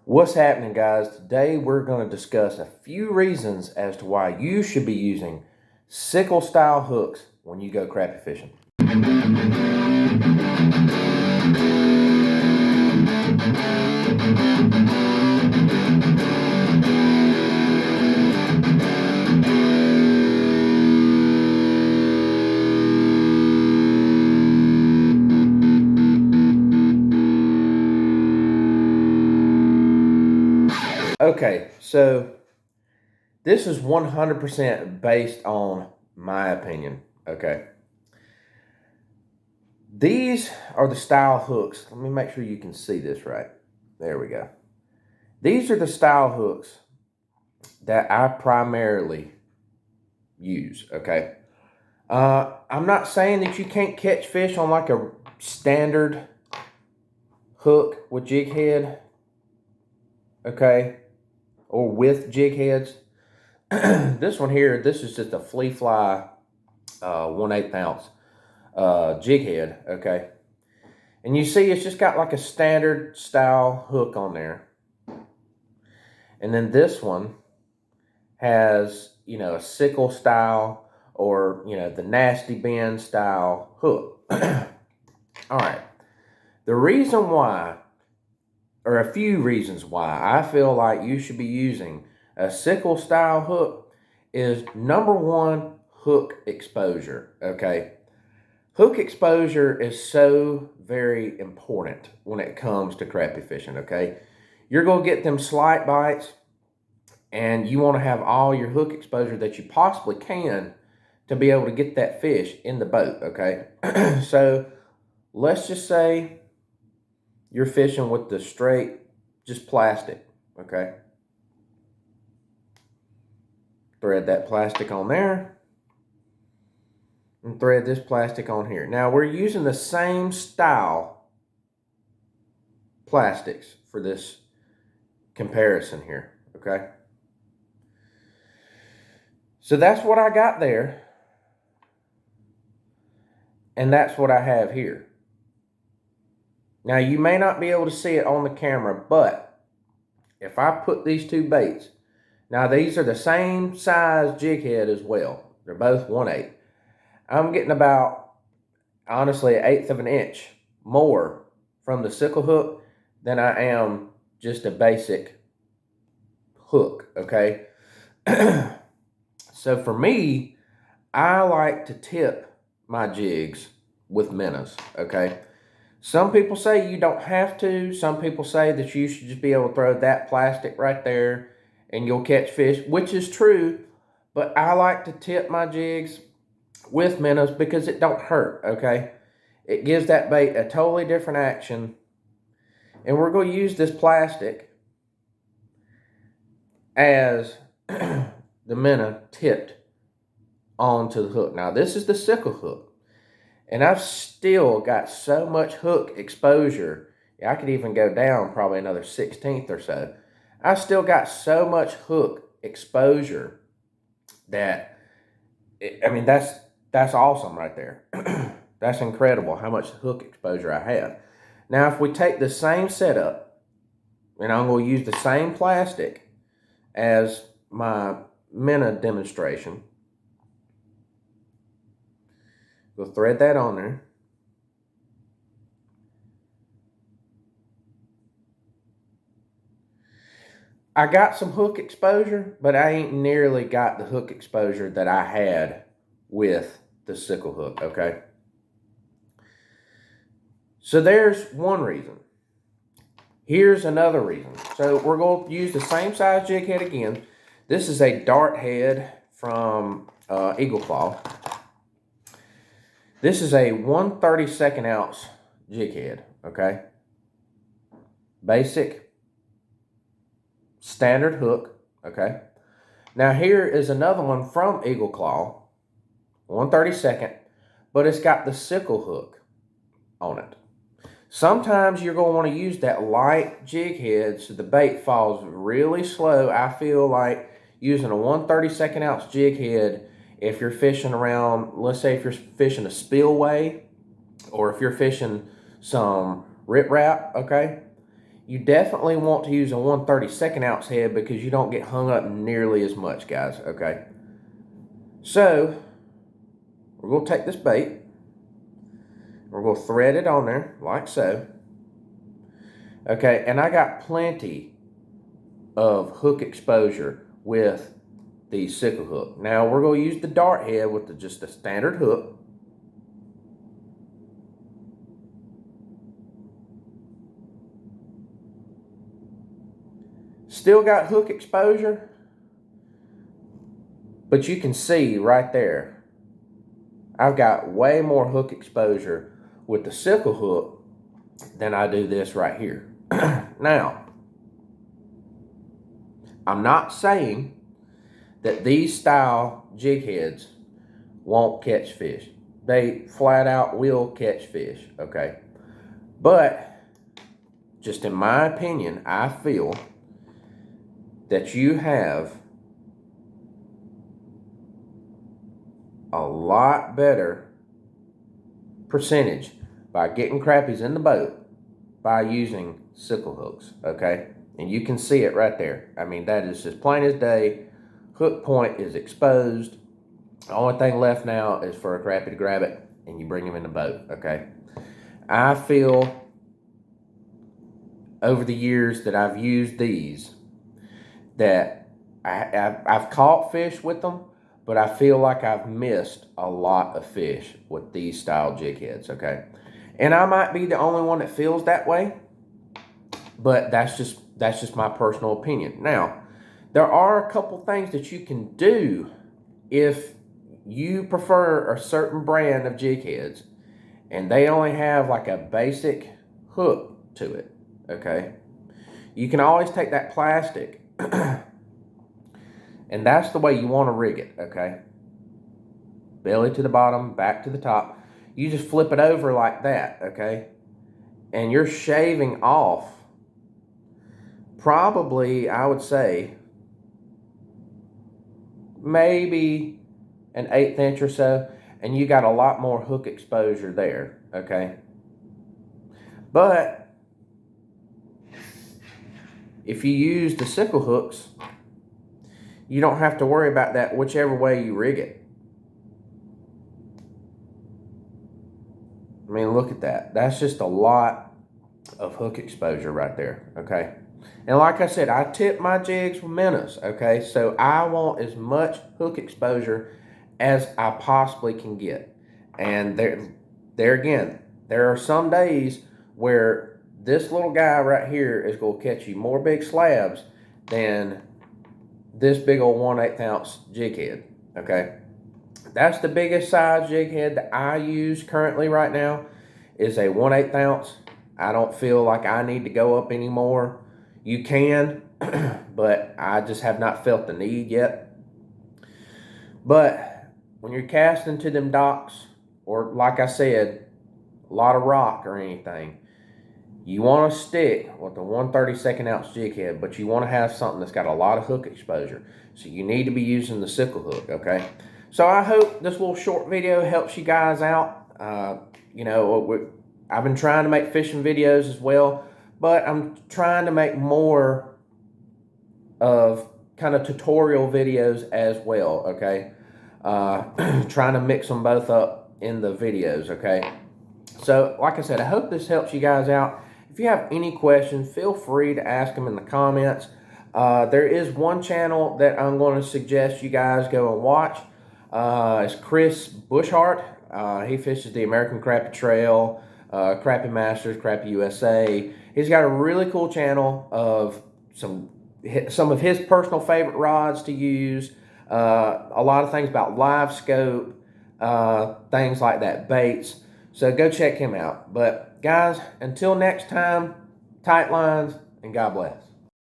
What's happening, guys? Today we're going to discuss a few reasons as to why you should be using sickle style hooks when you go crappie fishing. Okay, so this is 100% based on my opinion, okay? These are the style hooks. Let me make sure you can see this right. There we go. These are the style hooks that I primarily use, okay? I'm not saying that you can't catch fish on like a standard hook with jig head, okay? Or with jig heads. This one here, this is just a flea fly 1/8 ounce jig head, okay? And you see it's just got like a standard style hook on there. And then this one has, a sickle style or, the nasty bend style hook. All right. The reason why, or a few reasons why I feel like you should be using a sickle style hook is number one, hook exposure, okay? Hook exposure is so very important when it comes to crappie fishing, okay? You're going to get them slight bites, and you want to have all your hook exposure that you possibly can to be able to get that fish in the boat, okay? So let's just say you're fishing with the straight, just plastic, okay? Thread that plastic on there and thread this plastic on here. Now we're using the same style plastics for this comparison here, okay? So that's what I got there, and that's what I have here. Now you may not be able to see it on the camera, but if I put these two baits, now these are the same size jig head as well. They're both 1/8. I'm getting about, honestly, 1/8 of an inch more from the sickle hook than I am just a basic hook, okay? So for me, I like to tip my jigs with minnows, okay? Some people say you don't have to. Some people say that you should just be able to throw that plastic right there and you'll catch fish, which is true. But I like to tip my jigs with minnows because it don't hurt, okay? It gives that bait a totally different action. And we're going to use this plastic as the minnow tipped onto the hook. Now, this is the sickle hook. And I've still got so much hook exposure. I could even go down probably another 1/16 or so. I still got so much hook exposure that, that's awesome right there. That's incredible how much hook exposure I have. Now, if we take the same setup, and I'm going to use the same plastic as my minnow demonstration, we'll thread that on there. I got some hook exposure, but I ain't nearly got the hook exposure that I had with the sickle hook, okay? So there's one reason. Here's another reason. So we're going to use the same size jig head again. This is a dart head from Eagle Claw. This is a 1/32 ounce jig head, okay? Basic, standard hook, okay? Now here is another one from Eagle Claw, 1/32, but it's got the sickle hook on it. Sometimes you're going to want to use that light jig head so the bait falls really slow. I feel like using a 1/32 ounce jig head if you're fishing around, let's say if you're fishing a spillway or if you're fishing some riprap, okay? you definitely want to use a 1/32 ounce head because you don't get hung up nearly as much, guys, okay? So, we're going to take this bait. We're going to thread it on there like so. Okay, and I got plenty of hook exposure with the sickle hook. Now, we're going to use the dart head with just a standard hook. Still got hook exposure, but you can see right there, I've got way more hook exposure with the sickle hook than I do this right here. Now, I'm not saying that these style jig heads won't catch fish. They flat out will catch fish, okay? But, just in my opinion, I feel that you have a lot better percentage by getting crappies in the boat by using sickle hooks, okay? And you can see it right there. I mean, that is as plain as day. Hook point is exposed. The only thing left now is for a crappie to grab it and you bring him in the boat, okay? I feel over the years that I've used these that I've caught fish with them, but I feel like I've missed a lot of fish with these style jig heads, okay? And I might be the only one that feels that way, but that's just my personal opinion. Now, there are a couple things that you can do if you prefer a certain brand of jig heads and they only have like a basic hook to it, okay? You can always take that plastic and that's the way you want to rig it, okay? Belly to the bottom, back to the top. You just flip it over like that, okay? And you're shaving off probably, I would say, maybe an 1/8 inch or so, and you got a lot more hook exposure there, okay? But if you use the sickle hooks, you don't have to worry about that whichever way you rig it. I mean, look at that. That's just a lot of hook exposure right there, okay? And like I said, I tip my jigs with minnows, okay? So I want as much hook exposure as I possibly can get. And there again, there are some days where this little guy right here is going to catch you more big slabs than this big old 1/8 ounce jig head, okay? That's the biggest size jig head that I use currently right now is a 1/8 ounce. I don't feel like I need to go up anymore. You can, but I just have not felt the need yet. But when you're casting to them docks, or like I said, a lot of rock or anything, you want to stick with the 1/32 ounce jig head, but you want to have something that's got a lot of hook exposure. So you need to be using the sickle hook, okay? So I hope this little short video helps you guys out. You know, I've been trying to make fishing videos as well, but I'm trying to make more of kind of tutorial videos as well, okay? Trying to mix them both up in the videos, okay? So, like I said, I hope this helps you guys out. If you have any questions, feel free to ask them in the comments. There is one channel that I'm going to suggest you guys go and watch. It's Chris Bushart. He fishes the American Crappie Trail, Crappie Masters, Crappie USA. He's got a really cool channel of some of his personal favorite rods to use, a lot of things about live scope, things like that, baits. So go check him out. But guys, until next time, tight lines and God bless.